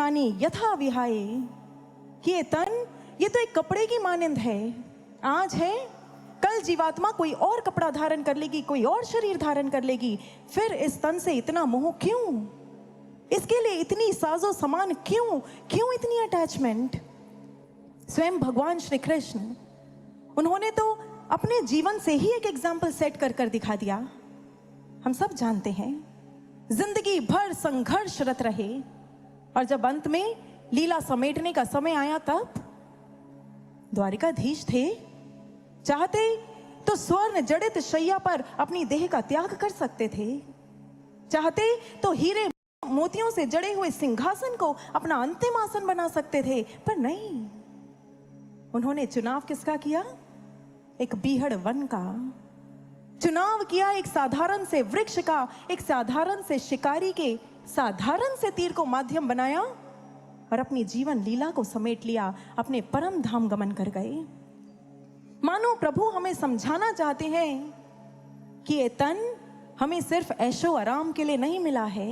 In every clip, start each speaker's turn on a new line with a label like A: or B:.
A: तनानि यथा विहाय। ये तन, ये तो एक कपड़े की मानंद है। आज है, कल जीवात्मा कोई और कपड़ा धारण कर लेगी, कोई और शरीर धारण कर लेगी। फिर इस तन से इतना मोह क्यों? इसके लिए इतनी साजो सामान क्यों? क्यों इतनी अटैचमेंट? स्वयं भगवान श्री कृष्ण, उन्होंने तो अपने जीवन से ही एक एग्जाम्पल सेट कर कर दिखा दिया। हम सब जानते हैं, जिंदगी भर संघर्षरत रहे और जब अंत में लीला समेटने का समय आया तब द्वारिकाधीश थे, चाहते तो स्वर्ण जड़ित शैया पर अपनी देह का त्याग कर सकते थे, चाहते तो हीरे मोतियों से जड़े हुए सिंहासन को अपना अंतिम आसन बना सकते थे, पर नहीं। उन्होंने चुनाव किसका किया? एक बीहड़ वन का चुनाव किया, एक साधारण से वृक्ष का, एक साधारण से शिकारी के साधारण से तीर को माध्यम बनाया और अपनी जीवन लीला को समेट लिया, अपने परम धाम गमन कर गए। मानो प्रभु हमें समझाना चाहते हैं कि ये तन हमें सिर्फ ऐशो आराम के लिए नहीं मिला है,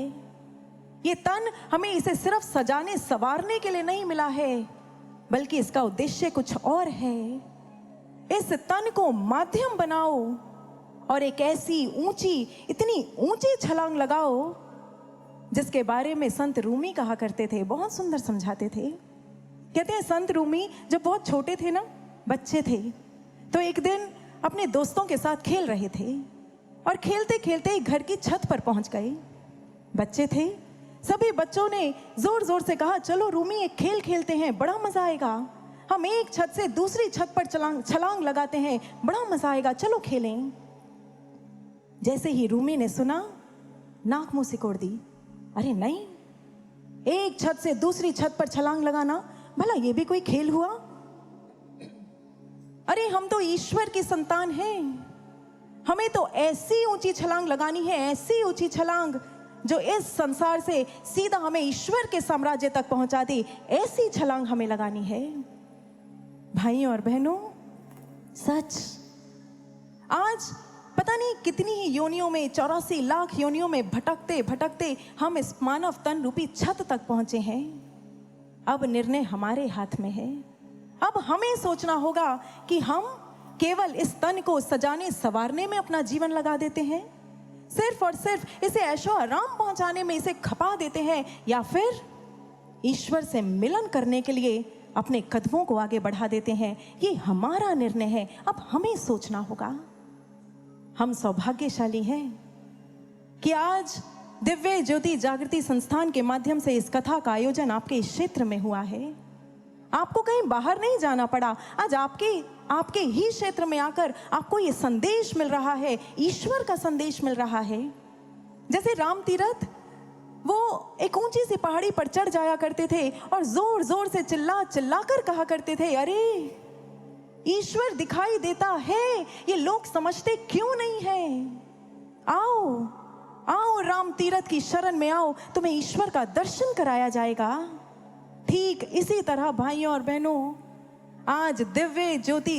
A: ये तन हमें इसे सिर्फ सजाने संवारने के लिए नहीं मिला है, बल्कि इसका उद्देश्य कुछ और है। इस तन को माध्यम बनाओ और एक ऐसी ऊंची, इतनी ऊंची छलांग लगाओ जिसके बारे में संत रूमी कहा करते थे, बहुत सुंदर समझाते थे। कहते हैं संत रूमी जब बहुत छोटे थे ना, बच्चे थे, तो एक दिन अपने दोस्तों के साथ खेल रहे थे और खेलते खेलते एक घर की छत पर पहुंच गए। बच्चे थे, सभी बच्चों ने जोर जोर से कहा, चलो रूमी एक खेल खेलते हैं, बड़ा मजा आएगा। हम एक छत से दूसरी छत पर छलांग लगाते हैं, बड़ा मजा आएगा, चलो खेलें। जैसे ही रूमी ने सुना, नाक मुंह सिकोड़ दी। अरे नहीं, एक छत से दूसरी छत पर छलांग लगाना, भला ये भी कोई खेल हुआ? अरे हम तो ईश्वर की संतान हैं, हमें तो ऐसी ऊंची छलांग लगानी है, ऐसी ऊंची छलांग जो इस संसार से सीधा हमें ईश्वर के साम्राज्य तक पहुंचा दे, ऐसी छलांग हमें लगानी है। भाई और बहनों, सच आज पता नहीं कितनी ही योनियों में, 84 लाख योनियों में भटकते भटकते हम इस मानव तन रूपी छत तक पहुंचे हैं। अब निर्णय हमारे हाथ में है। अब हमें सोचना होगा कि हम केवल इस तन को सजाने संवारने में अपना जीवन लगा देते हैं, सिर्फ और सिर्फ इसे ऐशो आराम पहुंचाने में इसे खपा देते हैं, या फिर ईश्वर से मिलन करने के लिए अपने कदमों को आगे बढ़ा देते हैं। ये हमारा निर्णय है, अब हमें सोचना होगा। हम सौभाग्यशाली हैं कि आज दिव्य ज्योति जागृति संस्थान के माध्यम से इस कथा का आयोजन आपके इस क्षेत्र में हुआ है। आपको कहीं बाहर नहीं जाना पड़ा, आज आपके ही क्षेत्र में आकर आपको ये संदेश मिल रहा है, ईश्वर का संदेश मिल रहा है। जैसे राम तीरथ, वो एक ऊंची सी पहाड़ी पर चढ़ जाया करते थे और जोर जोर से चिल्ला चिल्ला कर कहा करते थे, अरे ईश्वर दिखाई देता है, ये लोग समझते क्यों नहीं है? आओ आओ राम तीरथ की शरण में आओ, तुम्हें ईश्वर का दर्शन कराया जाएगा। ठीक इसी तरह भाइयों और बहनों, आज दिव्य ज्योति